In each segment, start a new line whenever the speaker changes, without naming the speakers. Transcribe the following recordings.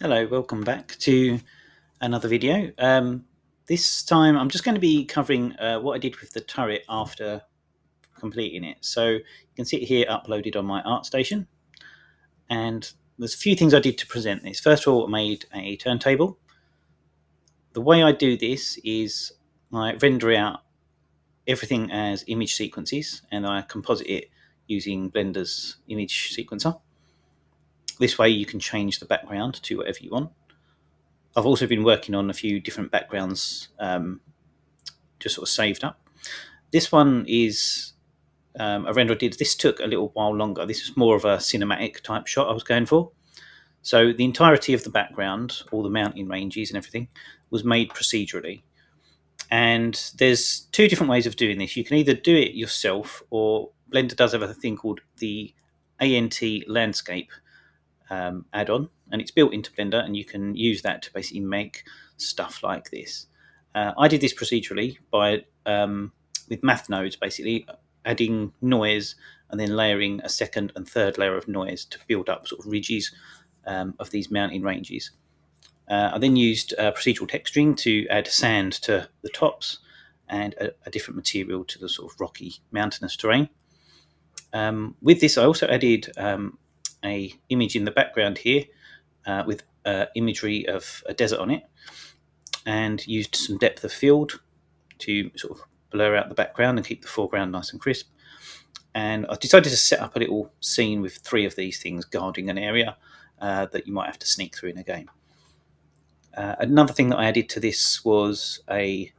Hello, welcome back to another video. This time I'm just going to be covering what I did with the turret after completing it. So you can see it here uploaded on my Artstation, and there's a few things I did to present this. First of all, I made a turntable. The way I do this is I render out everything as image sequences and I composite it using Blender's image sequencer. This way you can change the background to whatever you want. I've also been working on a few different backgrounds just sort of saved up. This one is a render I did. This took a little while longer. This was more of a cinematic type shot I was going for. So the entirety of the background, all the mountain ranges and everything, was made procedurally. And there's two different ways of doing this. You can either do it yourself, or Blender does have a thing called the ANT landscape add-on, and it's built into Blender, and you can use that to basically make stuff like this. I did this procedurally by with math nodes, basically adding noise and then layering a second and third layer of noise to build up sort of ridges of these mountain ranges. I then used procedural texturing to add sand to the tops and a different material to the sort of rocky mountainous terrain. With this, I also added a image in the background here with imagery of a desert on it, and used some depth of field to sort of blur out the background and keep the foreground nice and crisp. And I decided to set up a little scene with three of these things guarding an area that you might have to sneak through in a game. Another thing that I added to this was a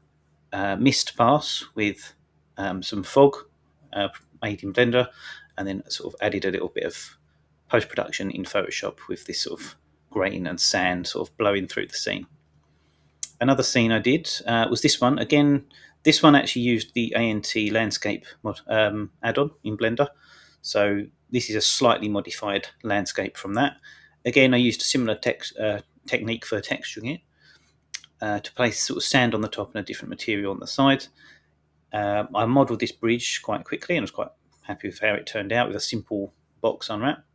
mist pass with some fog made in Blender, and then sort of added a little bit of post-production in Photoshop with this sort of grain and sand sort of blowing through the scene. Another scene I did was this one. Again, this one actually used the ANT landscape add-on in Blender. So this is a slightly modified landscape from that. Again, I used a similar technique for texturing it to place sort of sand on the top and a different material on the side. I modelled this bridge quite quickly and was quite happy with how it turned out with a simple box unwrap.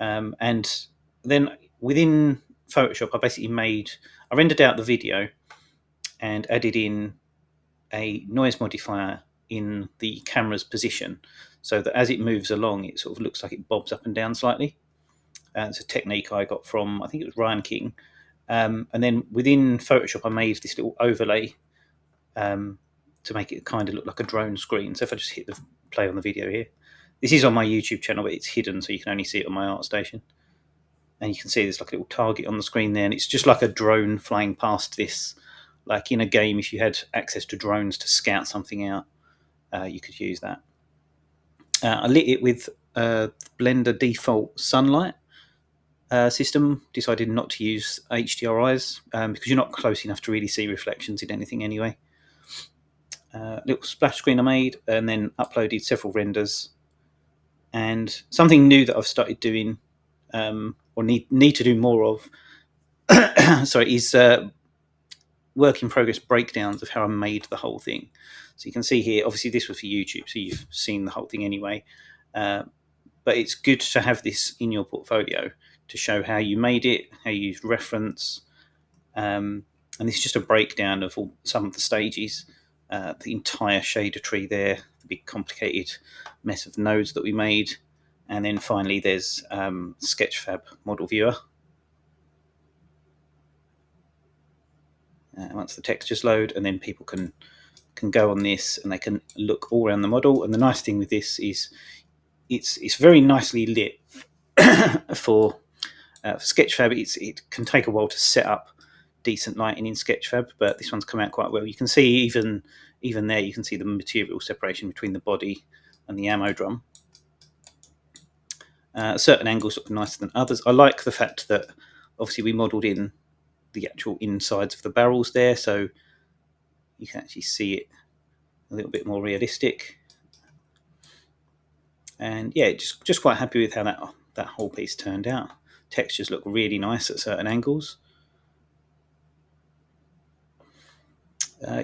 And then within Photoshop, I rendered out the video and added in a noise modifier in the camera's position so that as it moves along, it sort of looks like it bobs up and down slightly. It's a technique I got from, I think it was Ryan King. And then within Photoshop, I made this little overlay to make it kind of look like a drone screen. So if I just hit the play on the video here, this is on my YouTube channel, but it's hidden, so you can only see it on my Artstation. And you can see there's like a little target on the screen there, and it's just like a drone flying past this. Like in a game, if you had access to drones to scout something out, you could use that. I lit it with Blender default sunlight system. Decided not to use HDRIs because you're not close enough to really see reflections in anything anyway. Little splash screen I made, and then uploaded several renders. And something new that I've started doing, or need to do more of, sorry, is work in progress breakdowns of how I made the whole thing. So you can see here, obviously this was for YouTube, so you've seen the whole thing anyway. But it's good to have this in your portfolio to show how you made it, how you used reference. And this is just a breakdown of some of the stages, the entire shader tree there, the big complicated mess of nodes that we made. And then finally there's Sketchfab model viewer. Once the textures load, and then people can go on this and they can look all around the model. And the nice thing with this is it's very nicely lit. For Sketchfab, it can take a while to set up decent lighting in Sketchfab, but this one's come out quite well. You can see even there, you can see the material separation between the body and the ammo drum. Certain angles look nicer than others. I like the fact that obviously we modelled in the actual insides of the barrels there, so you can actually see it a little bit more realistic. And yeah, just quite happy with how that whole piece turned out. Textures look really nice at certain angles.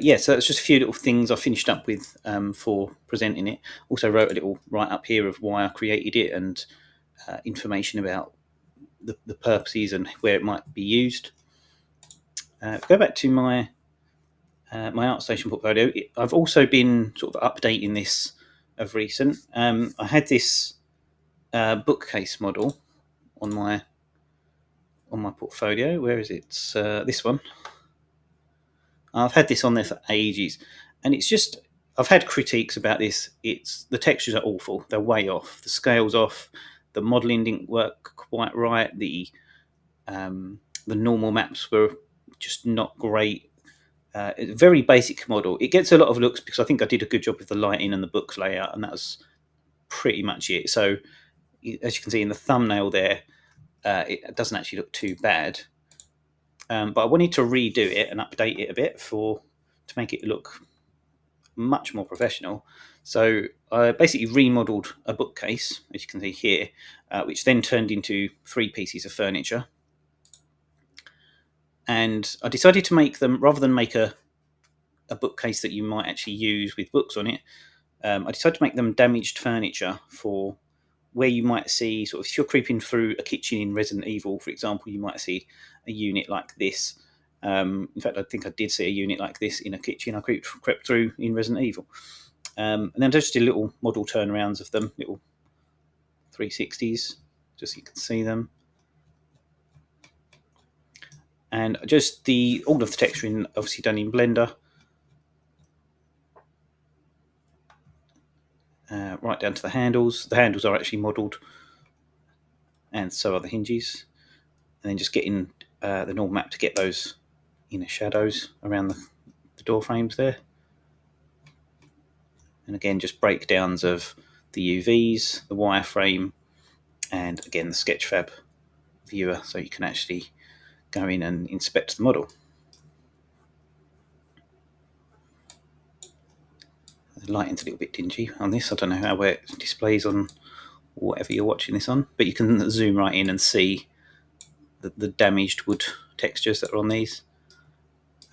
Yeah, so that's just a few little things I finished up with for presenting it. Also wrote a little write up here of why I created it and information about the purposes and where it might be used. Go back to my my Artstation portfolio. I've also been sort of updating this of recent. I had this bookcase model on my portfolio. Where is it? This one. I've had this on there for ages, and it's just, I've had critiques about this. It's, the textures are awful. They're way off. The scale's off. The modelling didn't work quite right. The normal maps were just not great. Very basic model. It gets a lot of looks because I think I did a good job with the lighting and the book layout, and that was pretty much it. So as you can see in the thumbnail there, it doesn't actually look too bad. But I wanted to redo it and update it a bit to make it look much more professional. So I basically remodeled a bookcase, as you can see here, which then turned into 3 pieces of furniture. And I decided to make them, rather than make a bookcase that you might actually use with books on it, I decided to make them damaged furniture for where you might see, sort of, if you're creeping through a kitchen in Resident Evil, for example, you might see a unit like this. In fact, I think I did see a unit like this in a kitchen I crept through in Resident Evil. And then just did little model turnarounds of them, little 360s, just so you can see them. And just all of the texturing obviously done in Blender. Right down to the handles. The handles are actually modelled, and so are the hinges. And then just getting the normal map to get those inner shadows around the door frames there. And again, just breakdowns of the UVs, the wireframe, and again the Sketchfab viewer, so you can actually go in and inspect the model. The lighting's a little bit dingy on this. I don't know how it displays on whatever you're watching this on, but you can zoom right in and see the damaged wood textures that are on these.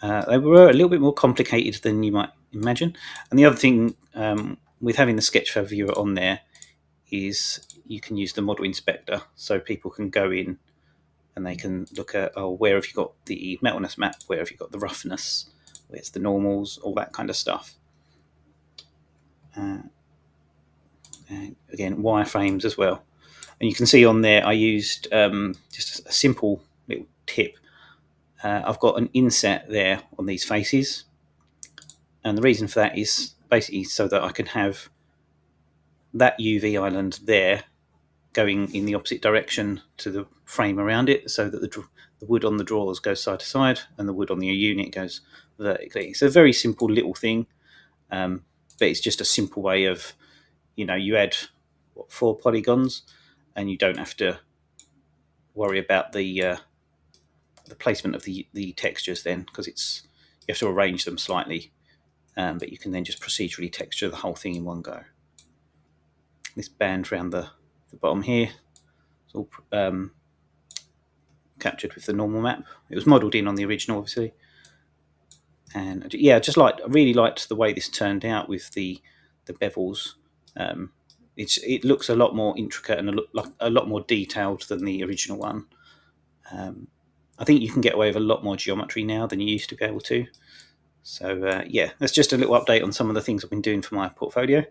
They were a little bit more complicated than you might imagine. And the other thing with having the Sketchfab viewer on there is you can use the model inspector, so people can go in and they can look at, oh, where have you got the metalness map, where have you got the roughness, where's the normals, all that kind of stuff. And again, wireframes as well. And you can see on there I used just a simple little tip. I've got an inset there on these faces, and the reason for that is basically so that I can have that UV island there going in the opposite direction to the frame around it, so that the wood on the drawers goes side to side and the wood on the unit goes vertically. It's a very simple little thing, but it's just a simple way of, you add 4 polygons and you don't have to worry about the placement of the textures then, because you have to arrange them slightly, but you can then just procedurally texture the whole thing in one go. This band around the bottom here, it's all captured with the normal map. It was modelled in on the original, obviously. And yeah, I really liked the way this turned out with the bevels. It looks a lot more intricate and a lot more detailed than the original one. I think you can get away with a lot more geometry now than you used to be able to. So yeah, that's just a little update on some of the things I've been doing for my portfolio.